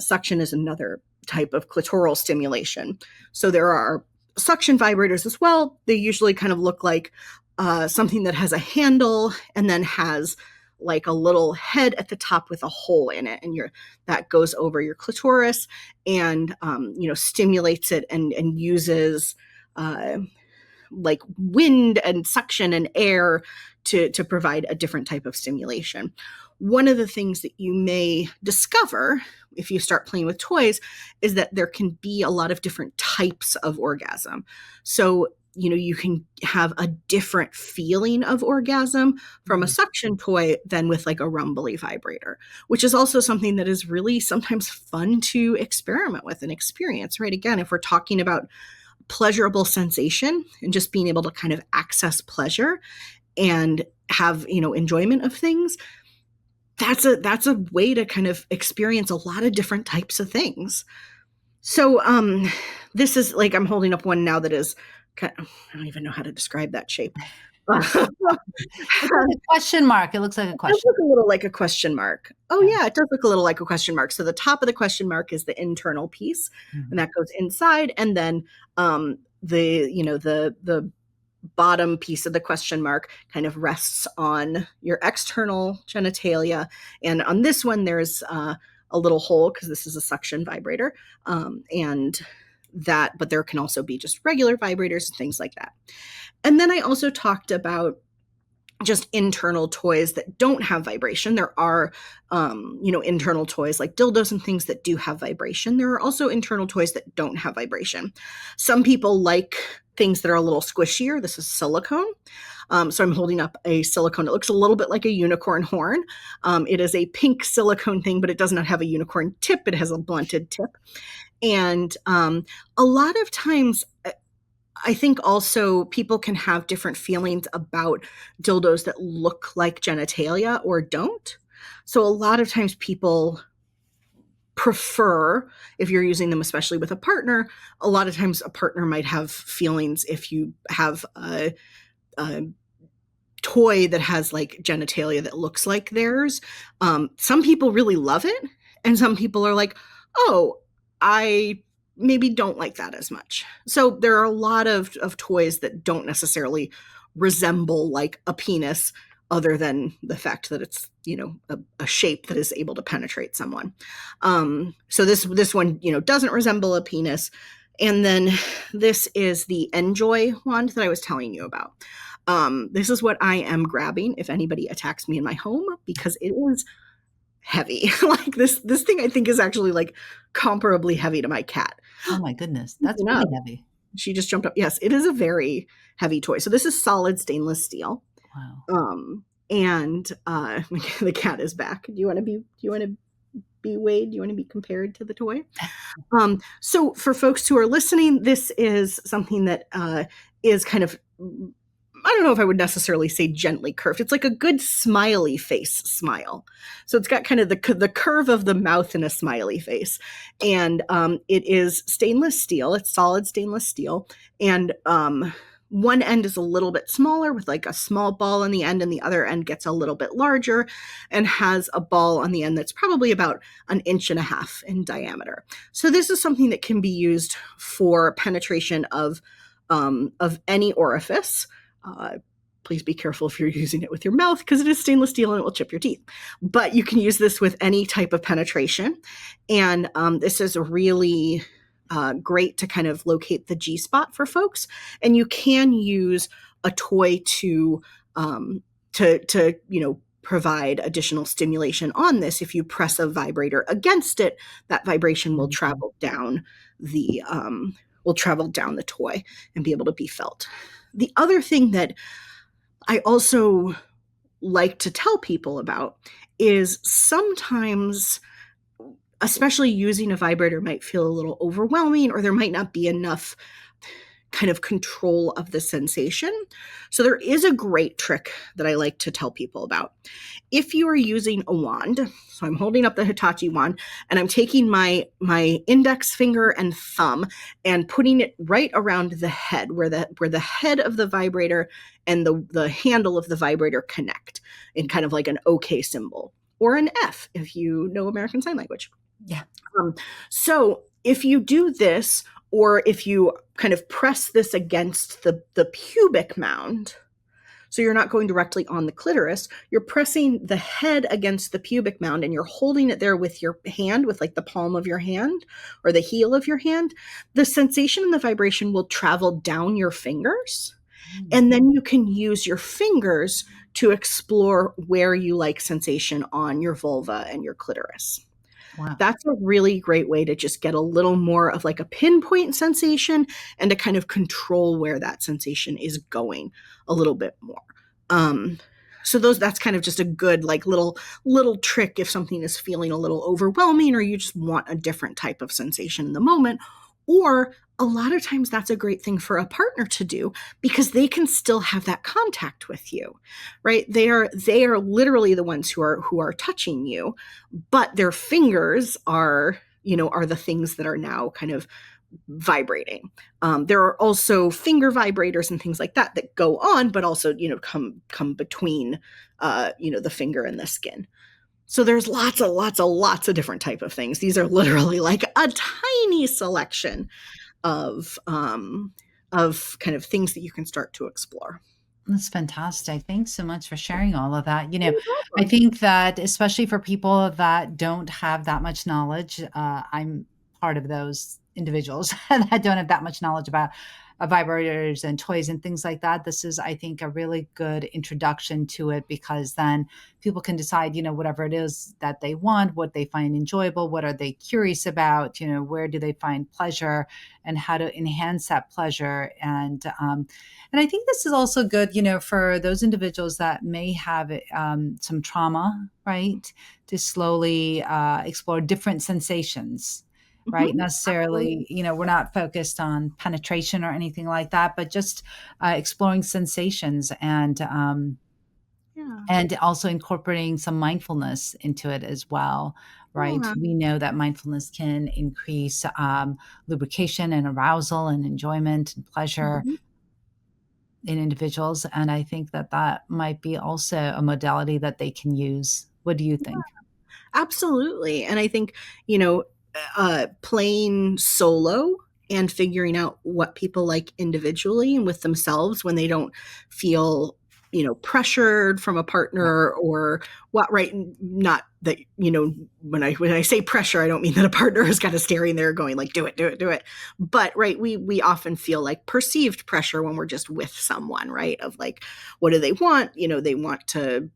Suction is another type of clitoral stimulation. So there are suction vibrators as well. They usually kind of look like something that has a handle and then has like a little head at the top with a hole in it, and that goes over your clitoris and stimulates it and uses like wind and suction and air to provide a different type of stimulation. One of the things that you may discover if you start playing with toys is that there can be a lot of different types of orgasm. So, you can have a different feeling of orgasm from a suction toy than with like a rumbly vibrator, which is also something that is really sometimes fun to experiment with and experience, right? Again, if we're talking about pleasurable sensation and just being able to kind of access pleasure and have enjoyment of things, that's a way to kind of experience a lot of different types of things. So this is like, I'm holding up one now that is kind of, I don't even know how to describe that shape. It's like a question mark. It looks like a It does question. look a little like a question mark. Oh yeah, it does look a little like a question mark. So the top of the question mark is the internal piece, and that goes inside, and then the bottom piece of the question mark kind of rests on your external genitalia. And on this one, there's a little hole because this is a suction vibrator, but there can also be just regular vibrators and things like that. And then I also talked about just internal toys that don't have vibration. There are, internal toys like dildos and things that do have vibration. There are also internal toys that don't have vibration. Some people like things that are a little squishier. This is silicone. So I'm holding up a silicone. It looks a little bit like a unicorn horn. It is a pink silicone thing, but it does not have a unicorn tip. It has a blunted tip. And a lot of times, I think also people can have different feelings about dildos that look like genitalia or don't. So a lot of times people prefer, if you're using them, especially with a partner, a lot of times a partner might have feelings if you have a toy that has like genitalia that looks like theirs. Some people really love it, and some people are like, oh, I maybe don't like that as much. So there are a lot of toys that don't necessarily resemble like a penis, other than the fact that it's a shape that is able to penetrate someone. So this one doesn't resemble a penis. And then this is the Enjoy wand that I was telling you about. This is what I am grabbing if anybody attacks me in my home, because it is heavy. Like this thing I think is actually like comparably heavy to my cat. Oh my goodness, that's really heavy. She just jumped up. Yes, it is a very heavy toy. So this is solid stainless steel. Wow. And the cat is back. Do you want to be weighed? Do you want to be compared to the toy? So for folks who are listening, this is something that is kind of, I don't know if I would necessarily say gently curved. It's like a good smiley face smile. So it's got kind of the curve of the mouth in a smiley face. And it is stainless steel. It's solid stainless steel. And one end is a little bit smaller with like a small ball on the end, and the other end gets a little bit larger and has a ball on the end that's probably about 1.5 inches in diameter. So this is something that can be used for penetration of any orifice. Please be careful if you're using it with your mouth, because it is stainless steel and it will chip your teeth. But you can use this with any type of penetration. And this is really great to kind of locate the G-spot for folks. And you can use a toy to provide additional stimulation on this. If you press a vibrator against it, that vibration will travel down the toy and be able to be felt. The other thing that I also like to tell people about is sometimes, especially using a vibrator might feel a little overwhelming, or there might not be enough kind of control of the sensation. So there is a great trick that I like to tell people about. If you are using a wand, so I'm holding up the Hitachi wand and I'm taking my index finger and thumb and putting it right around the head where the head of the vibrator and the handle of the vibrator connect in kind of like an OK symbol or an F if you know American Sign Language. Yeah. So if you do this, or if you kind of press this against the pubic mound, so you're not going directly on the clitoris, you're pressing the head against the pubic mound and you're holding it there with your hand, with like the palm of your hand or the heel of your hand, the sensation and the vibration will travel down your fingers. And then you can use your fingers to explore where you like sensation on your vulva and your clitoris. Wow. That's a really great way to just get a little more of like a pinpoint sensation and to kind of control where that sensation is going a little bit more. So that's kind of just a good like little trick if something is feeling a little overwhelming or you just want a different type of sensation in the moment. Or a lot of times that's a great thing for a partner to do because they can still have that contact with you, right? They are literally the ones who are touching you, but their fingers are the things that are now kind of vibrating. There are also finger vibrators and things like that that go on, but also, come between, the finger and the skin. So there's lots of different type of things. These are literally like a tiny selection of kind of things that you can start to explore. That's fantastic. Thanks so much for sharing all of that. No I problem. think that especially for people that don't have that much knowledge, I'm part of those individuals that don't have that much knowledge about vibrators and toys and things like that. This is, I think, a really good introduction to it because then people can decide, whatever it is that they want, what they find enjoyable, what are they curious about, where do they find pleasure, and how to enhance that pleasure. And I think this is also good, for those individuals that may have some trauma, right? To slowly explore different sensations, right? Mhm. Necessarily, Absolutely. we're not focused on penetration or anything like that, but just exploring sensations Yeah. and also incorporating some mindfulness into it as well, right? Yeah. We know that mindfulness can increase lubrication and arousal and enjoyment and pleasure Mhm. in individuals. And I think that that might be also a modality that they can use. What do you think? Absolutely. And I think, playing solo and figuring out what people like individually and with themselves when they don't feel, pressured from a Yeah. partner or what, right? Not that, when I say pressure, I don't mean that a partner is kind of staring there going like, do it, do it, do it. But right, we often feel like perceived pressure when we're just with someone, right? Of like, what do they want? They want to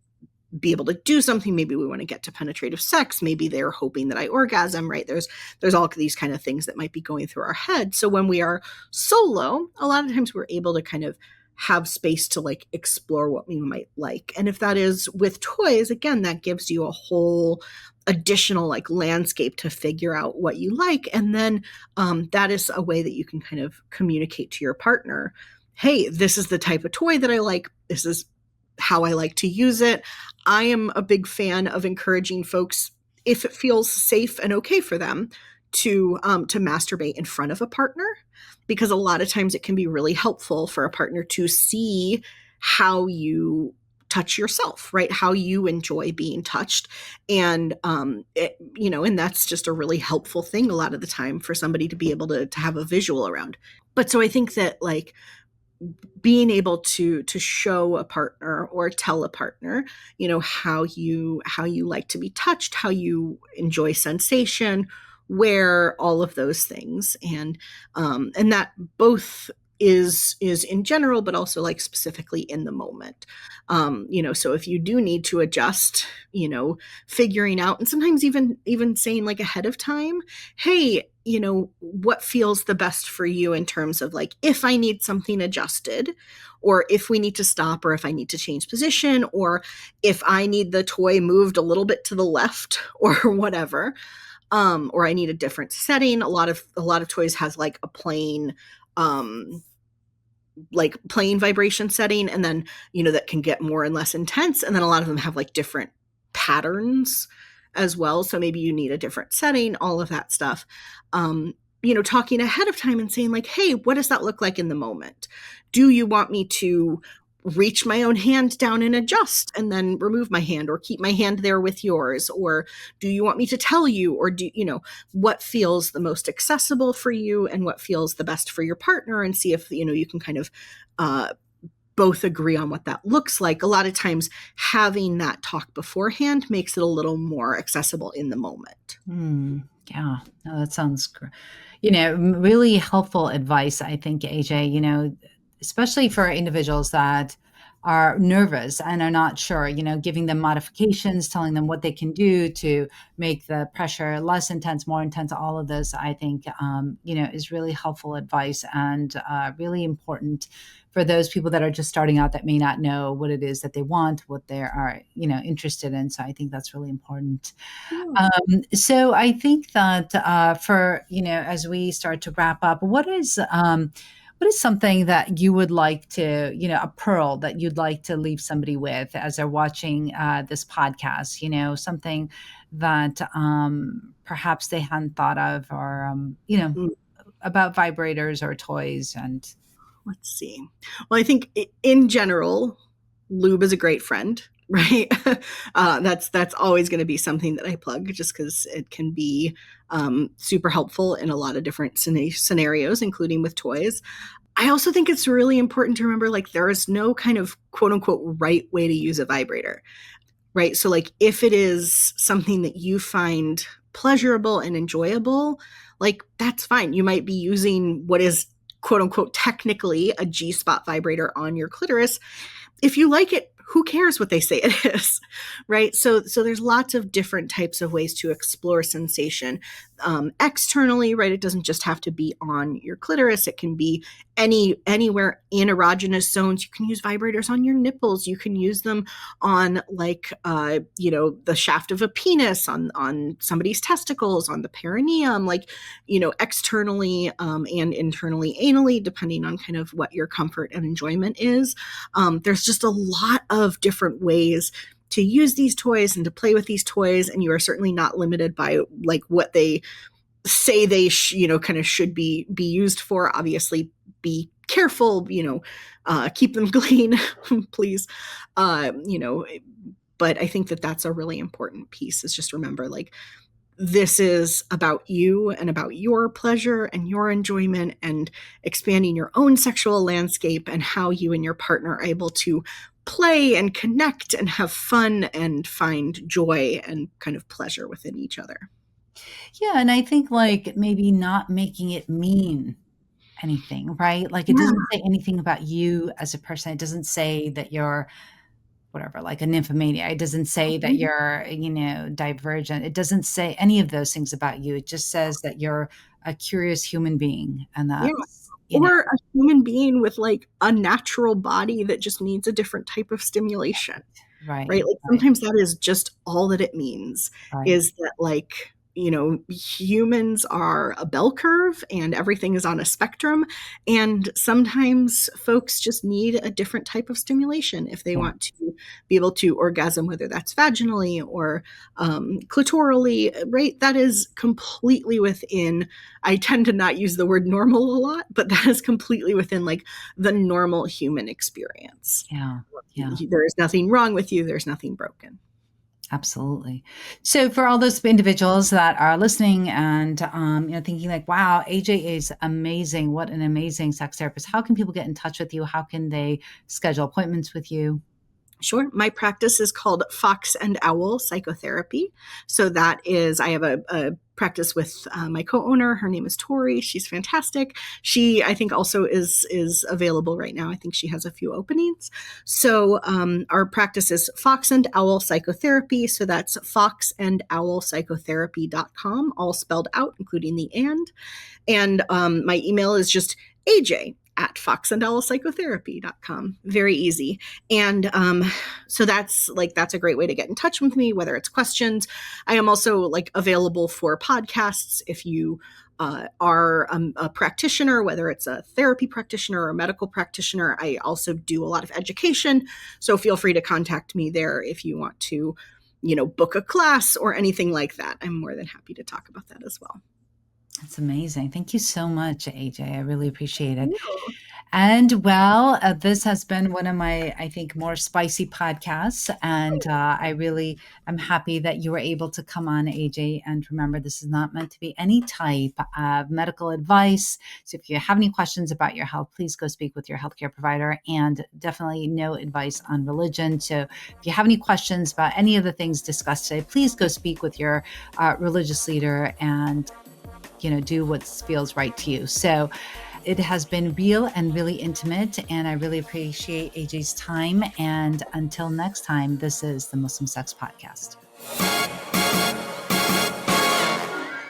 be able to do something. Maybe we want to get to penetrative sex. Maybe they're hoping that I orgasm, right? There's all these kind of things that might be going through our head. So when we are solo, a lot of times we're able to kind of have space to like explore what we might like. And if that is with toys, again, that gives you a whole additional like landscape to figure out what you like. And then that is a way that you can kind of communicate to your partner, hey, this is the type of toy that I like. This is how I like to use it. I am a big fan of encouraging folks, if it feels safe and okay for them, to masturbate in front of a partner, because a lot of times it can be really helpful for a partner to see how you touch yourself, right? How you enjoy being touched, and and that's just a really helpful thing a lot of the time for somebody to be able to have a visual around. But so I think that like being able to show a partner or tell a partner, how you like to be touched, how you enjoy sensation, where all of those things, and that both is in general, but also like specifically in the moment. So if you do need to adjust, figuring out, and sometimes even saying like ahead of time, hey, what feels the best for you in terms of like if I need something adjusted, or if we need to stop, or if I need to change position, or if I need the toy moved a little bit to the left or whatever, or I need a different setting. A lot of toys has like a plain like plain vibration setting, and then, that can get more and less intense. And then a lot of them have like different patterns as well. So maybe you need a different setting, all of that stuff. Talking ahead of time and saying like, hey, what does that look like in the moment? Do you want me to reach my own hand down and adjust and then remove my hand, or keep my hand there with yours? Or do you want me to tell you, or what feels the most accessible for you and what feels the best for your partner, and see if, you can kind of, both agree on what that looks like. A lot of times having that talk beforehand makes it a little more accessible in the moment. Yeah, no, that sounds, really helpful advice, I think, AJ, especially for individuals that are nervous and are not sure, giving them modifications, telling them what they can do to make the pressure less intense, more intense, all of this, I think, is really helpful advice, and really important for those people that are just starting out that may not know what it is that they want, what they are, interested in. So I think that's really important. Yeah. So I think that for, as we start to wrap up, what is something that you would like to, a pearl that you'd like to leave somebody with as they're watching this podcast, something that perhaps they hadn't thought of, or, Mm. about vibrators or toys? And Let's see. Well, I think in general, lube is a great friend, right? That's always going to be something that I plug, just because it can be super helpful in a lot of different scenarios, including with toys. I also think it's really important to remember, like, there is no kind of quote unquote right way to use a vibrator, right? So like, if it is something that you find pleasurable and enjoyable, like, that's fine. You might be using what is quote unquote technically a G-spot vibrator on your clitoris. If you like it, who cares what they say it is, right? So there's lots of different types of ways to explore sensation externally, right? It doesn't just have to be on your clitoris. It can be anywhere in erogenous zones. You can use vibrators on your nipples. You can use them on like the shaft of a penis, on somebody's testicles, on the perineum, like externally and internally, anally, depending on kind of what your comfort and enjoyment is. There's just a lot of different ways to use these toys and to play with these toys, and you are certainly not limited by like what they say they kind of should be used for. Obviously, be careful, keep them clean, please. But I think that that's a really important piece, is just remember, like, this is about you and about your pleasure and your enjoyment, and expanding your own sexual landscape, and how you and your partner are able to play and connect and have fun and find joy and kind of pleasure within each other. yeah, and I think like maybe not making it mean anything, right? Like it Yeah. doesn't say anything about you as a person. It doesn't say that you're whatever, like a nymphomania. It doesn't say that you're, divergent. It doesn't say any of those things about you. It just says that you're a curious human being. And Yeah. that's, Or a human being with like a natural body that just needs a different type of stimulation. right, Right? Like, right, sometimes that is just all that it means, right. is that, like, humans are a bell curve and everything is on a spectrum. And sometimes folks just need a different type of stimulation if they Yeah. want to be able to orgasm, whether that's vaginally or clitorally, right? That is completely within, I tend to not use the word normal a lot, but that is completely within like the normal human experience. Yeah. Yeah. There is nothing wrong with you. There's nothing broken. Absolutely. So for all those individuals that are listening and thinking like, wow, AJ is amazing. What an amazing sex therapist. How can people get in touch with you? How can they schedule appointments with you? Sure. My practice is called Fox and Owl Psychotherapy. So that is, I have a practice with my co-owner. Her name is Tori. She's fantastic. She, I think, also is available right now. I think she has a few openings. So our practice is Fox and Owl Psychotherapy. So that's foxandowlpsychotherapy.com, all spelled out, including the and. And my email is just AJ at foxandowlpsychotherapy.com. Very easy. And so that's a great way to get in touch with me, whether it's questions. I am also like available for podcasts if you are a practitioner, whether it's a therapy practitioner or a medical practitioner. I also do a lot of education. So feel free to contact me there if you want to, book a class or anything like that. I'm more than happy to talk about that as well. That's amazing. Thank you so much, AJ. I really appreciate it. Yeah. And well, this has been one of my, I think, more spicy podcasts. And I really am happy that you were able to come on, AJ. And remember, this is not meant to be any type of medical advice. So if you have any questions about your health, please go speak with your healthcare provider, and definitely no advice on religion. So if you have any questions about any of the things discussed today, please go speak with your religious leader and do what feels right to you. So it has been real and really intimate, and I really appreciate AJ's time. And until next time, this is the Muslim Sex Podcast.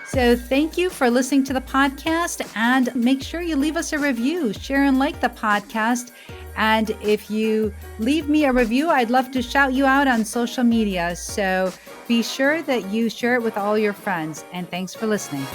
So thank you for listening to the podcast, and make sure you leave us a review, share and like the podcast. And if you leave me a review, I'd love to shout you out on social media. So be sure that you share it with all your friends. And thanks for listening.